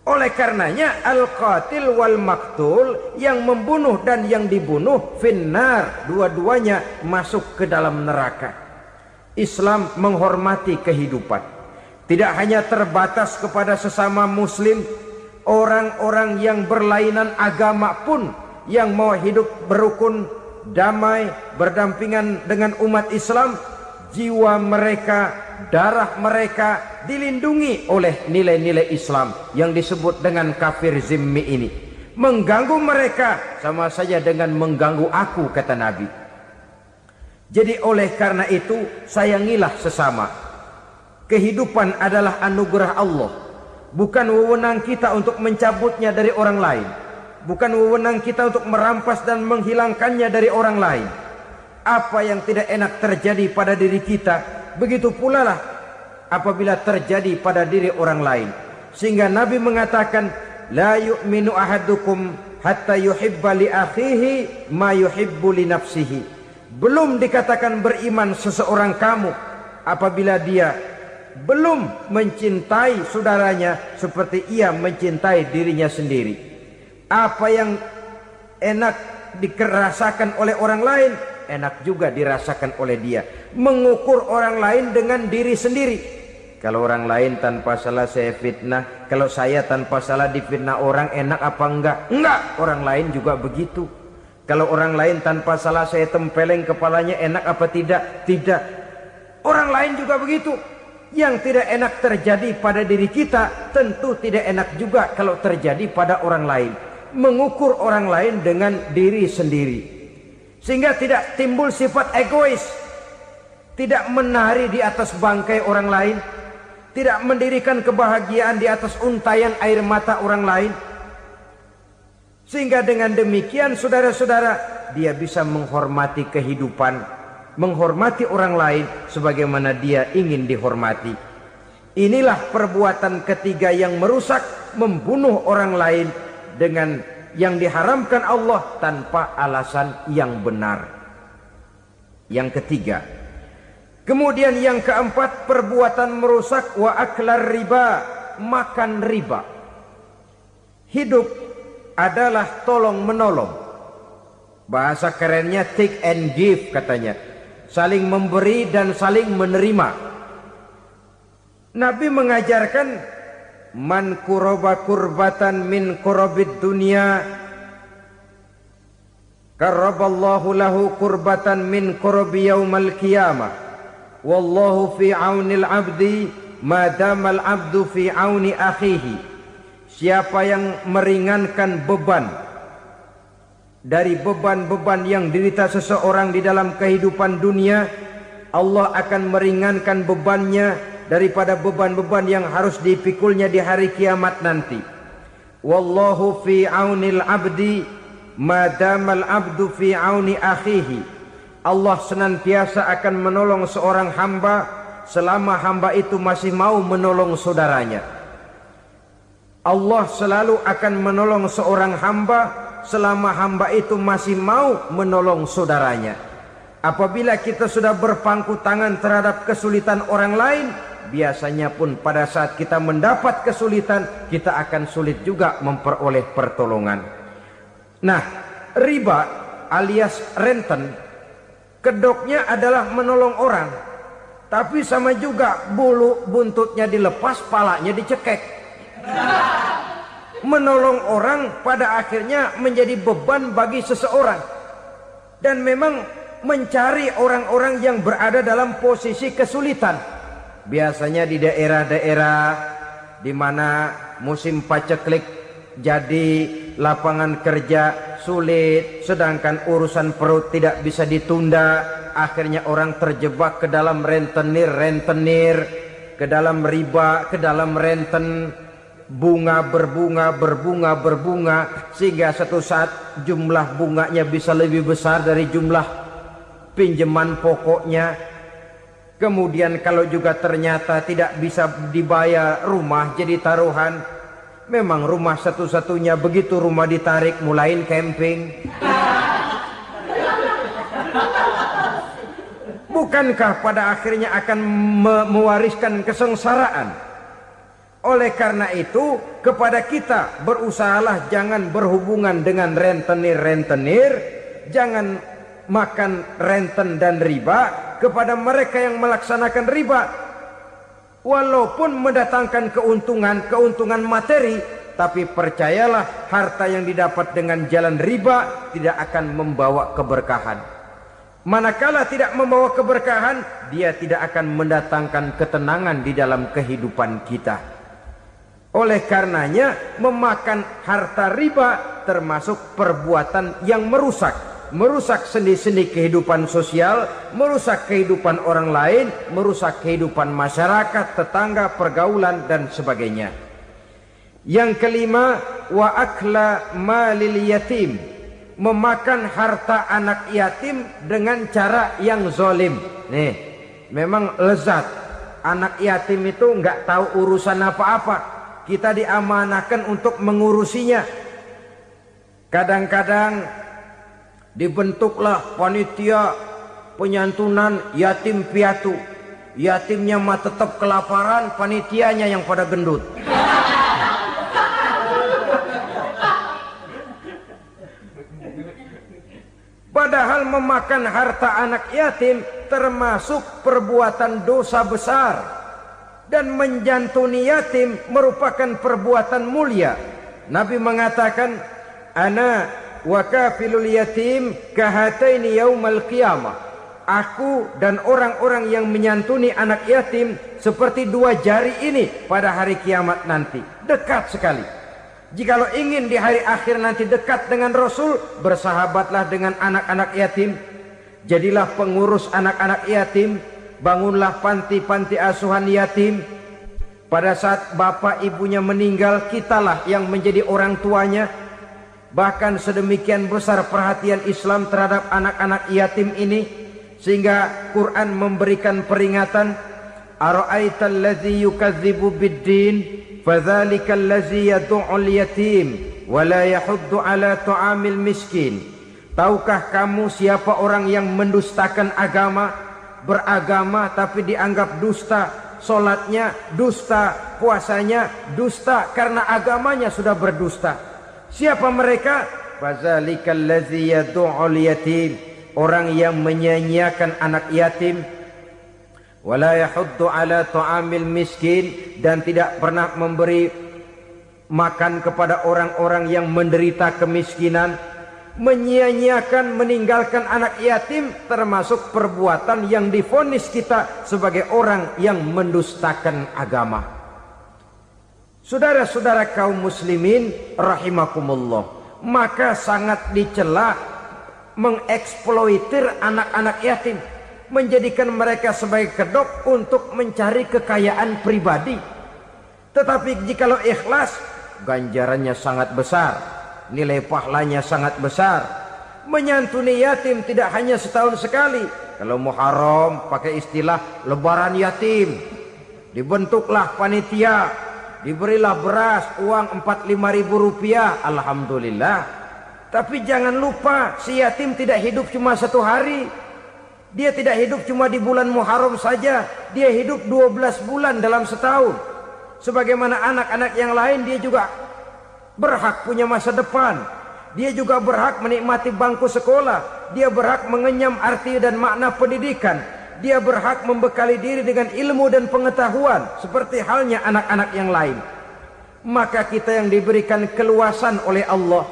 Oleh karenanya al-qatil wal maktul, yang membunuh dan yang dibunuh finnar, dua-duanya masuk ke dalam neraka. Islam menghormati kehidupan. Tidak hanya terbatas kepada sesama muslim, orang-orang yang berlainan agama pun yang mau hidup berukun, damai, berdampingan dengan umat Islam, jiwa mereka, darah mereka dilindungi oleh nilai-nilai Islam yang disebut dengan kafir zimmi ini. Mengganggu mereka sama saja dengan mengganggu aku, kata Nabi. Jadi oleh karena itu, sayangilah sesama. Kehidupan adalah anugerah Allah, bukan wewenang kita untuk mencabutnya dari orang lain, bukan wewenang kita untuk merampas dan menghilangkannya dari orang lain. Apa yang tidak enak terjadi pada diri kita, begitu pula lah apabila terjadi pada diri orang lain. Sehingga Nabi mengatakan, la yu'minu ahadukum hatta yuhibba li akhihi ma yuhibbu li nafsihi. Belum dikatakan beriman seseorang kamu apabila dia belum mencintai saudaranya seperti ia mencintai dirinya sendiri. Apa yang enak dirasakan oleh orang lain, enak juga dirasakan oleh dia. Mengukur orang lain dengan diri sendiri. Kalau orang lain tanpa salah saya fitnah, kalau saya tanpa salah difitnah orang, enak apa enggak? Enggak, orang lain juga begitu. Kalau orang lain tanpa salah saya tempeleng kepalanya, enak apa tidak? Tidak. Orang lain juga begitu. Yang tidak enak terjadi pada diri kita, tentu tidak enak juga kalau terjadi pada orang lain. Mengukur orang lain dengan diri sendiri, sehingga tidak timbul sifat egois, tidak menari di atas bangkai orang lain, tidak mendirikan kebahagiaan di atas untayan air mata orang lain. Sehingga dengan demikian saudara-saudara, dia bisa menghormati kehidupan, menghormati orang lain sebagaimana dia ingin dihormati. Inilah perbuatan ketiga yang merusak, membunuh orang lain dengan yang diharamkan Allah tanpa alasan yang benar. Yang ketiga. Kemudian yang keempat, perbuatan merusak wa aklar riba, makan riba. Hidup adalah tolong menolong. Bahasa kerennya take and give katanya. Saling memberi dan saling menerima. Nabi mengajarkan man kuraba kurbatan min kurabid dunya karaballahu lahu kurbatan min kurabi yaumal qiyamah. Wallahu fi aunil abdi madamal abdu fi auni akhihi. Siapa yang meringankan beban dari beban-beban yang dirita seseorang di dalam kehidupan dunia, Allah akan meringankan bebannya daripada beban-beban yang harus dipikulnya di hari kiamat nanti. Wallahu fi aunil abdi madamal abdu fi auni akhihi. Allah senantiasa akan menolong seorang hamba selama hamba itu masih mau menolong saudaranya. Allah selalu akan menolong seorang hamba selama hamba itu masih mau menolong saudaranya. Apabila kita sudah berpangku tangan terhadap kesulitan orang lain, biasanya pun pada saat kita mendapat kesulitan, kita akan sulit juga memperoleh pertolongan. Nah, riba alias renten, kedoknya adalah menolong orang, tapi sama juga bulu buntutnya dilepas, palanya dicekek. Menolong orang pada akhirnya menjadi beban bagi seseorang, dan memang mencari orang-orang yang berada dalam posisi kesulitan. Biasanya di daerah-daerah di mana musim paceklik, jadi lapangan kerja sulit, sedangkan urusan perut tidak bisa ditunda. Akhirnya orang terjebak ke dalam rentenir, ke dalam riba, ke dalam renten. Bunga berbunga, sehingga satu saat jumlah bunganya bisa lebih besar dari jumlah pinjaman pokoknya. Kemudian kalau juga ternyata tidak bisa dibayar, rumah jadi taruhan. Memang rumah satu-satunya, begitu rumah ditarik mulain camping. Bukankah pada akhirnya akan mewariskan kesengsaraan? Oleh karena itu, kepada kita berusahalah jangan berhubungan dengan rentenir, jangan makan renten dan riba. Kepada mereka yang melaksanakan riba, walaupun mendatangkan keuntungan materi, tapi percayalah harta yang didapat dengan jalan riba tidak akan membawa keberkahan. Manakala tidak membawa keberkahan, dia tidak akan mendatangkan ketenangan di dalam kehidupan kita. Oleh karenanya, memakan harta riba termasuk perbuatan yang merusak sendi-sendi kehidupan sosial, merusak kehidupan orang lain, merusak kehidupan masyarakat, tetangga, pergaulan dan sebagainya. Yang kelima, wa akla malil yatim, memakan harta anak yatim dengan cara yang zalim. Nih, memang lezat. Anak yatim itu nggak tahu urusan apa-apa. Kita diamanahkan untuk mengurusinya. Kadang-kadang dibentuklah panitia penyantunan yatim piatu. Yatimnya mah tetap kelaparan, panitianya yang pada gendut. Padahal memakan harta anak yatim termasuk perbuatan dosa besar. Dan menjantuni yatim merupakan perbuatan mulia. Nabi mengatakan, ana wa kafilul yatim kahataini yaumal qiyamah. Aku dan orang-orang yang menyantuni anak yatim seperti dua jari ini pada hari kiamat nanti. Dekat sekali. Jikalau ingin di hari akhir nanti dekat dengan Rasul, bersahabatlah dengan anak-anak yatim. Jadilah pengurus anak-anak yatim. Bangunlah panti-panti asuhan yatim. Pada saat bapak ibunya meninggal, kitalah yang menjadi orang tuanya. Bahkan sedemikian besar perhatian Islam terhadap anak-anak yatim ini, sehingga Quran memberikan peringatan, ara'aital ladzi yukadzibu biddin fadzalikal ladzi yad'ul yatim wa la yahuddu ala ta'amil miskin. Tahukah kamu siapa orang yang mendustakan agama? Beragama tapi dianggap dusta, solatnya dusta, puasanya dusta, karena agamanya sudah berdusta. Siapa mereka? Fazalikal ladzi yad'ul yatim, orang yang menyanyiakan anak yatim. wala yahuddu ala ta'amil miskin, dan tidak pernah memberi makan kepada orang-orang yang menderita kemiskinan. Menyia-nyiakan, meninggalkan anak yatim termasuk perbuatan yang divonis kita sebagai orang yang mendustakan agama. Saudara-saudara kaum muslimin rahimakumullah, maka sangat dicela mengeksploitir anak-anak yatim, menjadikan mereka sebagai kedok untuk mencari kekayaan pribadi. Tetapi jikalau ikhlas, ganjarannya sangat besar, nilai pahalanya sangat besar. Menyantuni yatim tidak hanya setahun sekali. Kalau Muharram pakai istilah lebaran yatim, dibentuklah panitia, diberilah beras, uang 45.000 rupiah, alhamdulillah. Tapi jangan lupa, si yatim tidak hidup cuma satu hari. Dia tidak hidup cuma di bulan Muharram saja, dia hidup 12 bulan dalam setahun. Sebagaimana anak-anak yang lain, dia juga berhak punya masa depan. Dia juga berhak menikmati bangku sekolah. Dia berhak mengenyam arti dan makna pendidikan. Dia berhak membekali diri dengan ilmu dan pengetahuan seperti halnya anak-anak yang lain. Maka kita yang diberikan keluasan oleh Allah,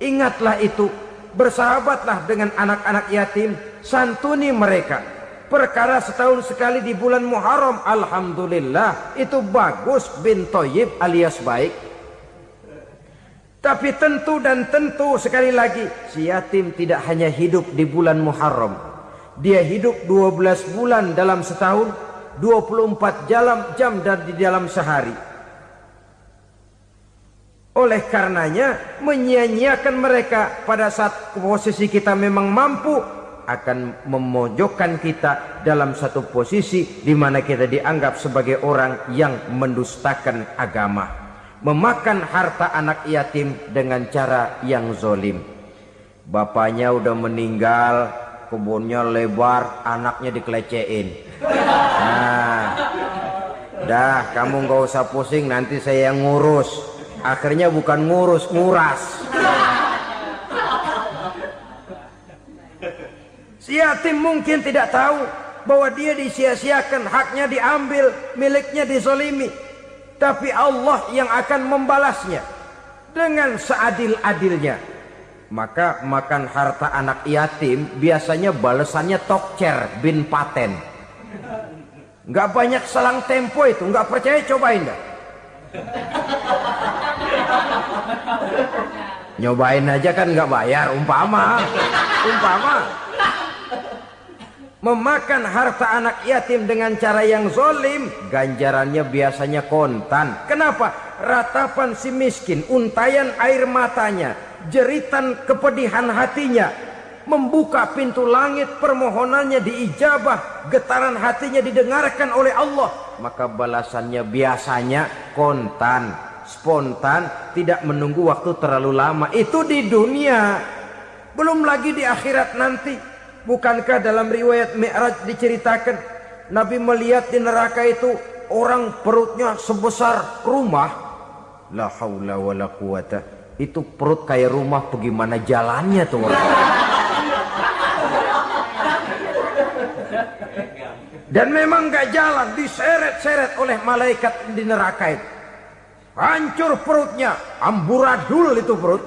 ingatlah itu, bersahabatlah dengan anak-anak yatim, santuni mereka. Perkara setahun sekali di bulan Muharram, alhamdulillah, itu bagus bin Thayyib alias baik. Tapi tentu dan tentu sekali lagi, si yatim tidak hanya hidup di bulan Muharram. Dia hidup 12 bulan dalam setahun, 24 jam dan di dalam sehari. Oleh karenanya, menyia-nyiakan mereka pada saat posisi kita memang mampu akan memojokkan kita dalam satu posisi di mana kita dianggap sebagai orang yang mendustakan agama. Memakan harta anak yatim dengan cara yang zolim. Bapaknya udah meninggal, kebunnya lebar, anaknya dikelecehin. Nah, dah kamu gak usah pusing, nanti saya yang ngurus. Akhirnya bukan ngurus, nguras. Si yatim mungkin tidak tahu bahwa dia disia-siakan, haknya diambil, miliknya dizolimi. Tapi Allah yang akan membalasnya dengan seadil-adilnya. Maka makan harta anak yatim biasanya balasannya tokcer bin paten. Nggak banyak selang tempo itu, nggak percaya cobain dah. Nyobain aja kan nggak bayar, umpama. Memakan harta anak yatim dengan cara yang zolim, ganjarannya biasanya kontan. Kenapa? Ratapan si miskin, untayan air matanya, jeritan kepedihan hatinya, membuka pintu langit, permohonannya diijabah, getaran hatinya didengarkan oleh Allah. Maka balasannya biasanya kontan, spontan, tidak menunggu waktu terlalu lama. Itu di dunia, belum lagi di akhirat nanti. Bukankah dalam riwayat Mi'raj diceritakan Nabi melihat di neraka itu orang perutnya sebesar rumah. La haula wala quwata. Itu perut kayak rumah, bagaimana jalannya tuh orang. Dan memang gak jalan, diseret-seret oleh malaikat di neraka itu. Hancur perutnya, amburadul itu perut.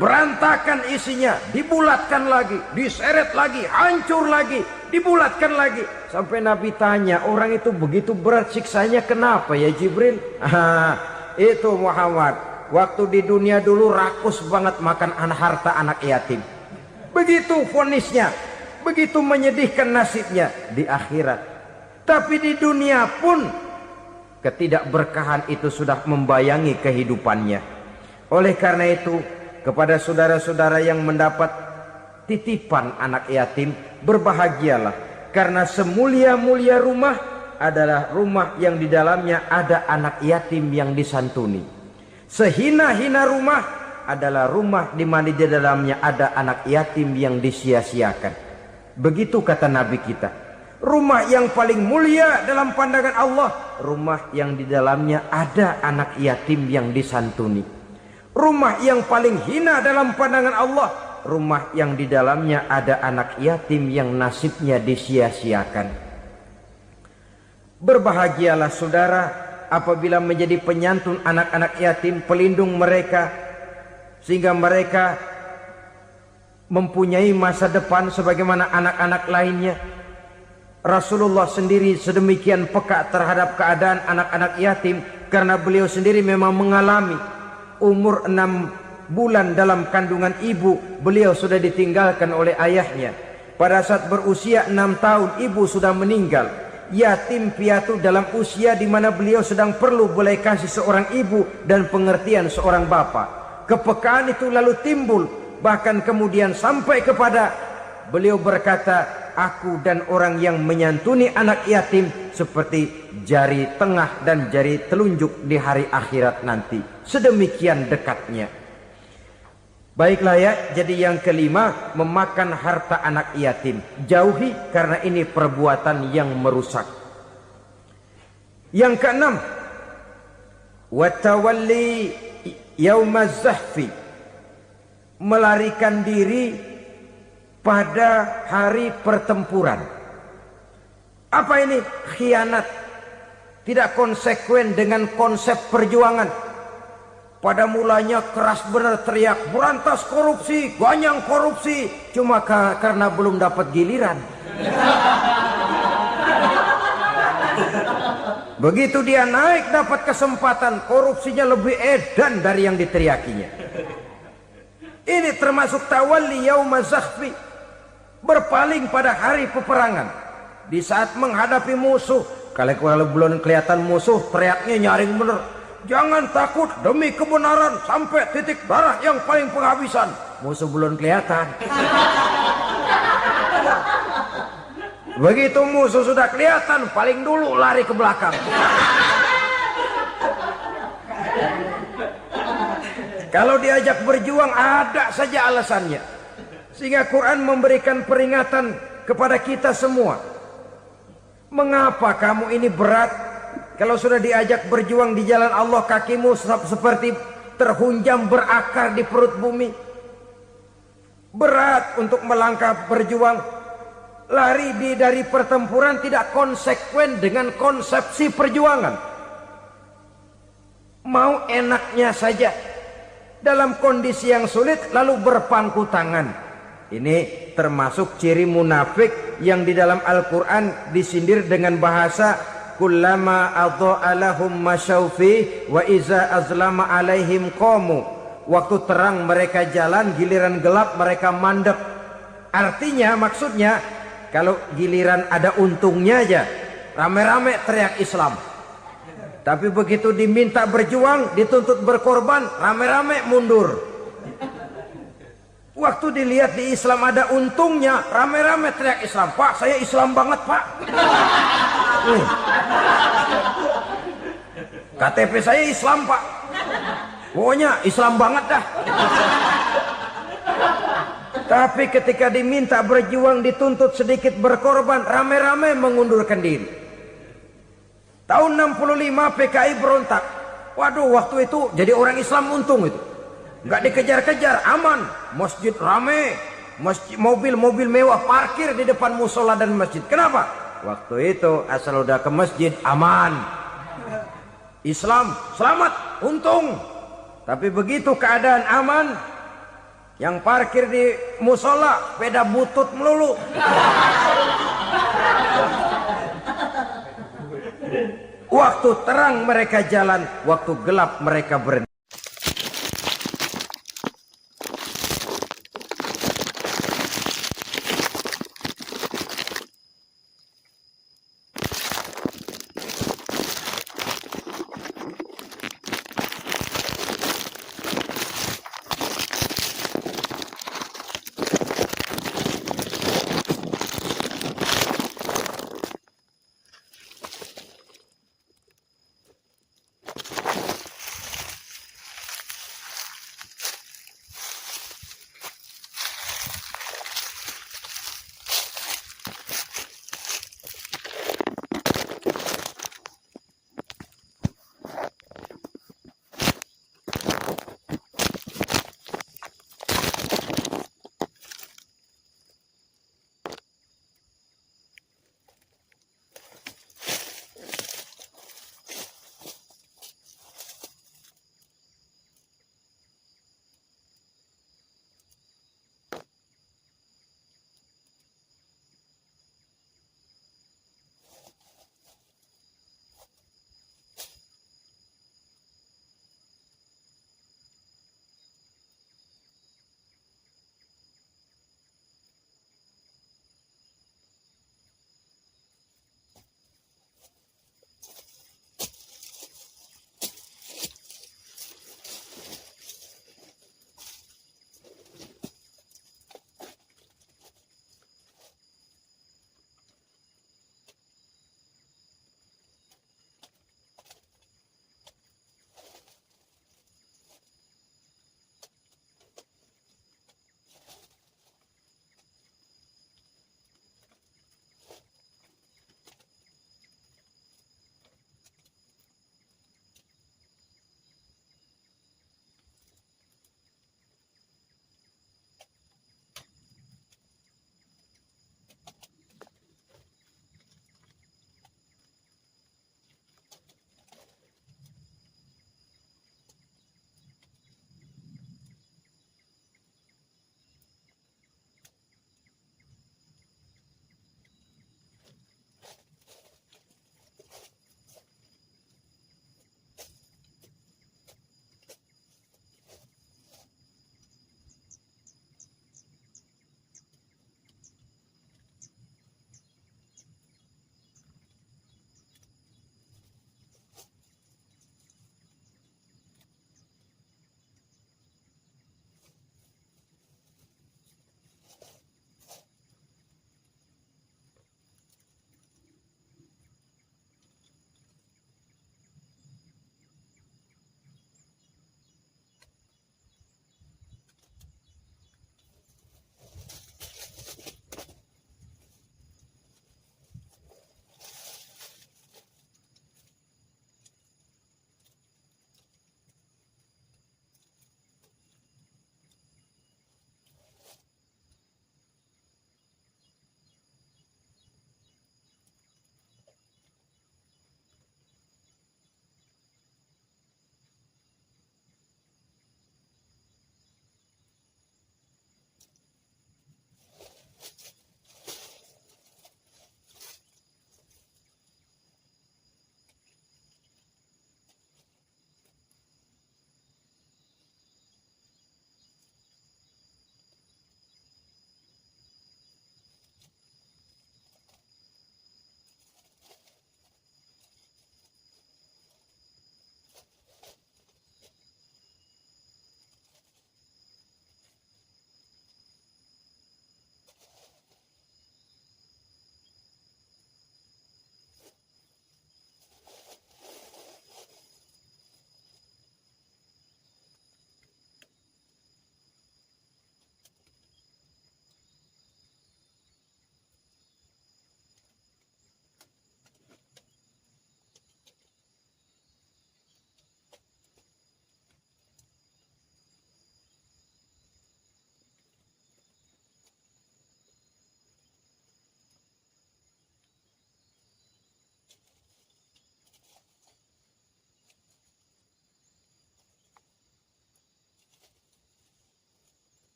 Berantakan isinya, dibulatkan lagi, diseret lagi, hancur lagi, dibulatkan lagi. Sampai Nabi tanya, orang itu begitu berat siksanya kenapa ya Jibril? Itu Muhammad, waktu di dunia dulu rakus banget makan harta anak yatim. Begitu vonisnya, begitu menyedihkan nasibnya di akhirat. Tapi di dunia pun ketidakberkahan itu sudah membayangi kehidupannya. Oleh karena itu, kepada saudara-saudara yang mendapat titipan anak yatim, berbahagialah, karena semulia-mulia rumah adalah rumah yang di dalamnya ada anak yatim yang disantuni. Sehina-hina rumah adalah rumah di mana di dalamnya ada anak yatim yang disia-siakan. Begitu kata Nabi kita. Rumah yang paling mulia dalam pandangan Allah, rumah yang di dalamnya ada anak yatim yang disantuni. Rumah yang paling hina dalam pandangan Allah, rumah yang di dalamnya ada anak yatim yang nasibnya disia-siakan. Berbahagialah saudara apabila menjadi penyantun anak-anak yatim, pelindung mereka, sehingga mereka mempunyai masa depan sebagaimana anak-anak lainnya. Rasulullah sendiri sedemikian peka terhadap keadaan anak-anak yatim karena beliau sendiri memang mengalami umur 6 bulan dalam kandungan ibu, beliau sudah ditinggalkan oleh ayahnya. Pada saat berusia 6 tahun ibu sudah meninggal. Yatim piatu dalam usia di mana beliau sedang perlu belas kasih seorang ibu dan pengertian seorang bapa. Kepekaan itu lalu timbul, bahkan kemudian sampai kepada beliau berkata, aku dan orang yang menyantuni anak yatim seperti jari tengah dan jari telunjuk di hari akhirat nanti. Sedemikian dekatnya. Baiklah ya, jadi yang kelima, memakan harta anak yatim. Jauhi karena ini perbuatan yang merusak. Yang keenam, watawalli yaumaz zahfi, melarikan diri pada hari pertempuran. Apa ini? Khianat. Tidak konsekuen dengan konsep perjuangan. Pada mulanya keras benar teriak, berantas korupsi, ganyang korupsi. Cuma karena belum dapat giliran. Begitu dia naik dapat kesempatan, korupsinya lebih edan dari yang diteriakinya. Ini termasuk tawalli yaumaz zahfi, berpaling pada hari peperangan. Di saat menghadapi musuh, kalau belum kelihatan musuh, teriaknya nyaring bener. Jangan takut demi kebenaran sampai titik darah yang paling penghabisan. Musuh belum kelihatan. Begitu musuh sudah kelihatan, paling dulu lari ke belakang. Kalau diajak berjuang ada saja alasannya. Sehingga Quran memberikan peringatan kepada kita semua. Mengapa kamu ini berat? Kalau sudah diajak berjuang di jalan Allah, kakimu seperti terhunjam berakar di perut bumi. Berat untuk melangkah berjuang. Lari dari pertempuran tidak konsekuen dengan konsepsi perjuangan. Mau enaknya saja. Dalam kondisi yang sulit lalu berpangku tangan. Ini termasuk ciri munafik yang di dalam Al-Quran disindir dengan bahasa kullama adha'a lahum masyaufi wa iza azlama alaihim qamu. Waktu terang mereka jalan, giliran gelap mereka mandek. Artinya, maksudnya kalau giliran ada untungnya aja rame-rame teriak Islam. Tapi begitu diminta berjuang, dituntut berkorban, rame-rame mundur. Waktu dilihat di Islam ada untungnya, rame-rame teriak Islam. Pak, saya Islam banget, Pak. KTP saya Islam, Pak. Pokoknya Islam banget dah. Tapi ketika diminta berjuang, dituntut sedikit berkorban, rame-rame mengundurkan diri. Tahun 65 PKI berontak. Waduh, waktu itu jadi orang Islam untung itu. Nggak dikejar-kejar, aman. Masjid rame, mobil-mobil mewah parkir di depan musola dan masjid. Kenapa? Waktu itu asal udah ke masjid aman. Islam selamat, untung. Tapi begitu keadaan aman, yang parkir di musola sepeda butut melulu. Waktu terang mereka jalan, waktu gelap mereka berhenti.